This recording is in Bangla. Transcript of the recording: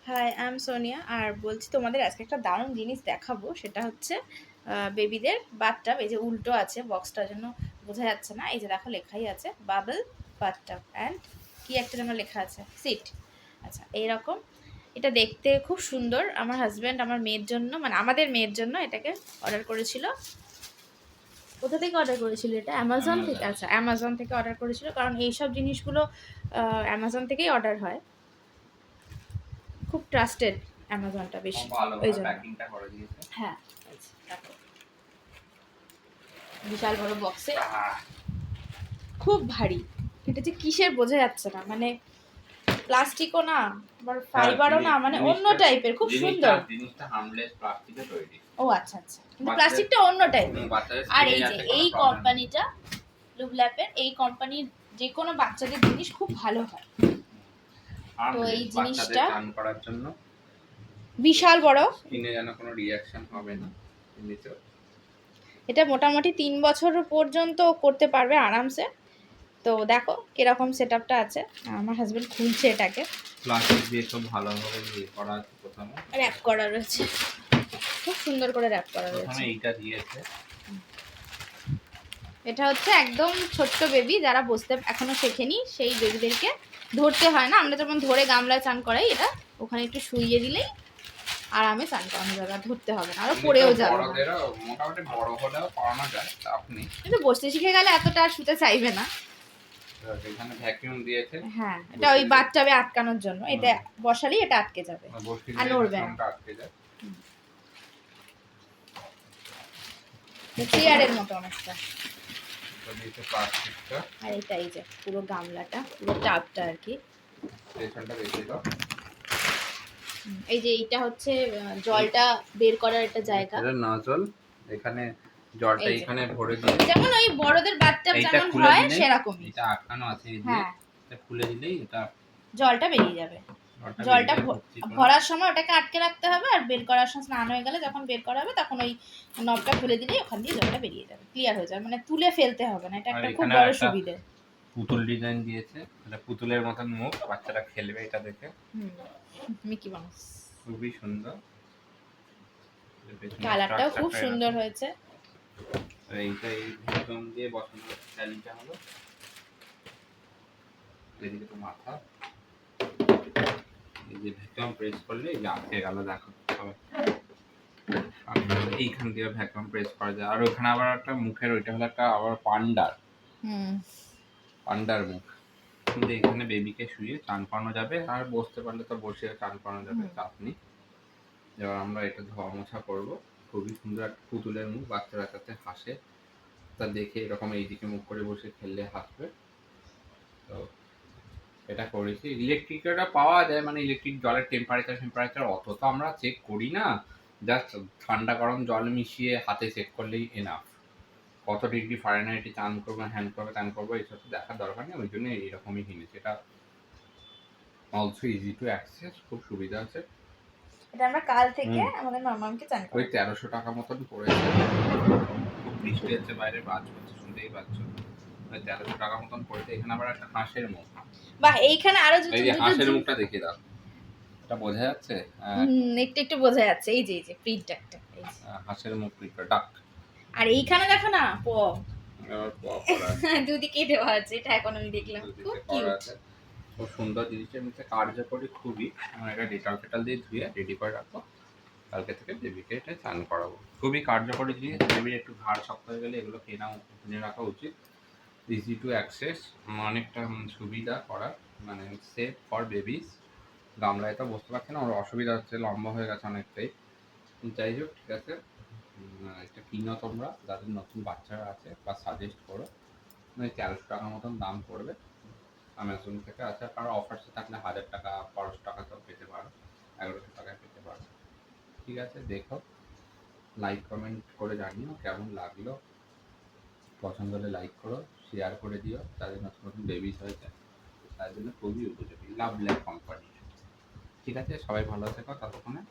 High, I am Sonia. আর বলছি তোমাদের আজকে একটা দারুণ জিনিস দেখাবো। সেটা হচ্ছে বেবিদের বাথটাব। এই যে উল্টো আছে, বক্সটার জন্য বোঝা যাচ্ছে না। এই যে দেখো লেখাই আছে বাবল বাথটাব অ্যান্ড কি একটা যেন লেখা আছে সিট। আচ্ছা, এইরকম। এটা দেখতে খুব সুন্দর। আমার হাজব্যান্ড আমার মেয়ের জন্য, মানে আমাদের মেয়ের জন্য এটাকে অর্ডার করেছিল। কোথা থেকে অর্ডার করেছিল এটা? অ্যামাজন থেকে। আচ্ছা, অ্যামাজন থেকে অর্ডার করেছিল, কারণ এইসব জিনিসগুলো অ্যামাজন থেকেই অর্ডার হয়। খুব ট্রাস্টেড অ্যামাজনটা বেশি, ওই ভালোভাবে জন্য। প্যাকিংটা করে দিয়েছে। হ্যাঁ, এই যে দেখো বিশাল বড় বক্সে, খুব ভারী। এটা যে কিসের বোঝা যাচ্ছে না, মানে প্লাস্টিকও না, আবার ফাইবারও না, মানে অন্য টাইপের, খুব সুন্দর। জিনিসটা হার্মলেস প্লাস্টিকে তৈরি। ও আচ্ছা আচ্ছা, কিন্তু প্লাস্টিকটা অন্য টাইপের। আর এই যে এই কোম্পানিটা, লুবল্যাপের এই কোম্পানির যে কোনো বাচ্চাদের জিনিস খুব ভালো হয়। তো এই জিনিসটা চান করার জন্য বিশাল বড়। স্কিনে যেন কোনো রিঅ্যাকশন হবে না এমনিতেও। এটা মোটামুটি 3 বছর পর্যন্ত করতে পারবে আরামসে। তো দেখো কিরকম সেট আপটা আছে। আমার হাজবেন্ড খুলছে এটাকে। প্লাস্টিক দিয়ে খুব ভালোভাবে ইয়ে করা আছে। প্রথমে র্যাপ করা রয়েছে, খুব সুন্দর করে র্যাপ করা রয়েছে। প্রথমে এইটা দিয়েছে। এটা হচ্ছে একদম ছোট্ট বেবি, যারা বসতে এখনো শেখেনি সেই বেবিদেরকে ধরতে হয় না। আমরা যেমন ধরে গামলায় চান করাই, এটা ওখানে একটু শুইয়ে দিলেই আরামে চান করানো যাবে, আর ধরতে হবে না, আরো পড়েও যাবে না। মোটামুটি বড় হলেও পাওয়ানো যায়, চাপ নেই। কিন্তু বসতে শিখে গেলে এতটা আর শুতে চাইবে না। এখানে ভ্যাকুয়াম দিয়েছে। হ্যাঁ, এটা ওই বাথটাবে আটকানোর জন্য। এটা বসালেই এটা আটকে যাবে আর নড়বে না। আটকে যায়। চেয়ারের মতো অনেকটা। প্লাস্টিকটা আর এটা এই যে পুরো গামলাটা, পুরো টাবটা আর কি। পেছনটা দেখে দাও। এই যে এইটা হচ্ছে জলটা বের করার একটা জায়গা। এটা নজল, এখানে জলটা এখানে ভরে দিয়ে, যেমন ওই বড়দের বাথটাব যেমন হয় সেরকমই। এটা আটকানো আছে এই যে, হ্যাঁ, এটা খুলে দিলেই এটা জলটা বেরিয়ে যাবে। জলটা ভরার সময় ওটাকে আটকে রাখতে হবে, আর বের করার সময় স্নান হয়ে গেলে যখন বের করা হবে তখন ওই নবটা খুলে দিলেই ওখান দিয়ে জলটা বেরিয়ে যাবে, ক্লিয়ার হয়ে যাবে। মানে তুলে ফেলতে হবে না। এটা একটা খুব বড় সুবিধা। পুতুল ডিজাইন দিয়েছে, এটা পুতুলের মতন মুখ, বাচ্চারা খেলবে এটা দেখে। Mickey mouse. খুবই সুন্দর, কালারটাও খুব সুন্দর হয়েছে। এইটা এই ভ্যাকুয়াম দিয়ে বসানো স্টাইলটা হলো। এদিকে তো মাথা, এই যে ভ্যাকুয়াম প্রেস করলে এই যে আটকে গেল, দেখো সবাই। এইখান দিয়ে ভ্যাকুয়াম প্রেস করা যায়। আর ওখানে আবার একটা মুখের, ওইটা হলো একটা আবার পান্ডার মুখ। কিন্তু এখানে বেবিকে শুয়ে চান করানো যাবে, আর বসতে পারলে তো বসে চান করানো যাবে, চাপ নেই। এবার আমরা এটা ধোয়া মোছা করবো। খুবই সুন্দর একটা পুতুলের মুখ, বাচ্চারা যাতে হাসে তা দেখে এরকম এইদিকে মুখ করে বসে খেললে হাসবে। তো এটা করেছি। ইলেকট্রিকটা পাওয়া যায়, মানে ইলেকট্রিক জলের টেম্পারেচার অত তো আমরা চেক করি না, জাস্ট ঠান্ডা গরম জল মিশিয়ে হাতে চেক করলেই এনাফ। কত ডিগ্রি ফারেনহাইটে চান করবো, হ্যান্ড করবো, ত্যান করবো, এইসব দেখার দরকার নেই। ওই জন্য এইরকমই কিনেছি। এটা অলসো ইজি টু অ্যাক্সেস, খুব সুবিধা আছে। এটা আমরা কাল থেকে আমাদের মামাকে চান করাবো। ওই 1300 টাকা মতন পড়েছে। খুব বৃষ্টি হচ্ছে বাইরে, বাজ হচ্ছে, শুনতেই পাচ্ছ। ওই 1300 টাকা মতন পড়েছে। এখানে আবার একটা হাঁসের মুখ। বাহ, এইখানে আরো এই যে হাঁসের মুখটা দেখিয়ে দাও, এটা বোঝা যাচ্ছে? একটু একটু বোঝা যাচ্ছে। এই যে প্রিন্ট একটা, এই যে হাঁসের মুখ প্রিন্টটা ডাক। আর এইখানে দেখো না প পড়া দুদিকে দেওয়া আছে। এটা এখন আমি দেখলাম, খুব কিউট। খুব সুন্দর জিনিসটা, এমনিতে কার্যকরী খুবই। এটা ডেটাল দিয়ে ধুয়ে রেডি করে রাখবো, কালকে থেকে বেবিকে এটা চান করাবো। খুবই কার্যকরী জিনিস। বেবির একটু ঘাড় শক্ত হয়ে গেলে এগুলো কিনে রাখা উচিত। ইজি টু অ্যাক্সেস, অনেকটা সুবিধা করা, মানে সেফ ফর বেবিস। গামলায় তো বসতে পারছে না, ওর অসুবিধা হচ্ছে, লম্বা হয়ে গেছে অনেকটাই। যাই হোক, ঠিক আছে। এটা কিনো তোমরা, যাদের নতুন বাচ্চারা আছে, বা সাজেস্ট করো। 1300 টাকা মতন দাম পড়বে অ্যামাজন থেকে। আছে, কারো অফার্সে থাকলে 1000 টাকা 1200 টাকা তো পেতে পারো, 1100 টাকায় পেতে পারো। ঠিক আছে, দেখো, লাইক কমেন্ট করে জানিও কেমন লাগলো। পছন্দ হলে লাইক করো, শেয়ার করে দিও, তাদের নতুন নতুন বেবিস হয়েছে, তার জন্য খুবই উপযোগী। লাভ ল্যাব কোম্পানি। ঠিক আছে, সবাই ভালো থেকো ততক্ষণে।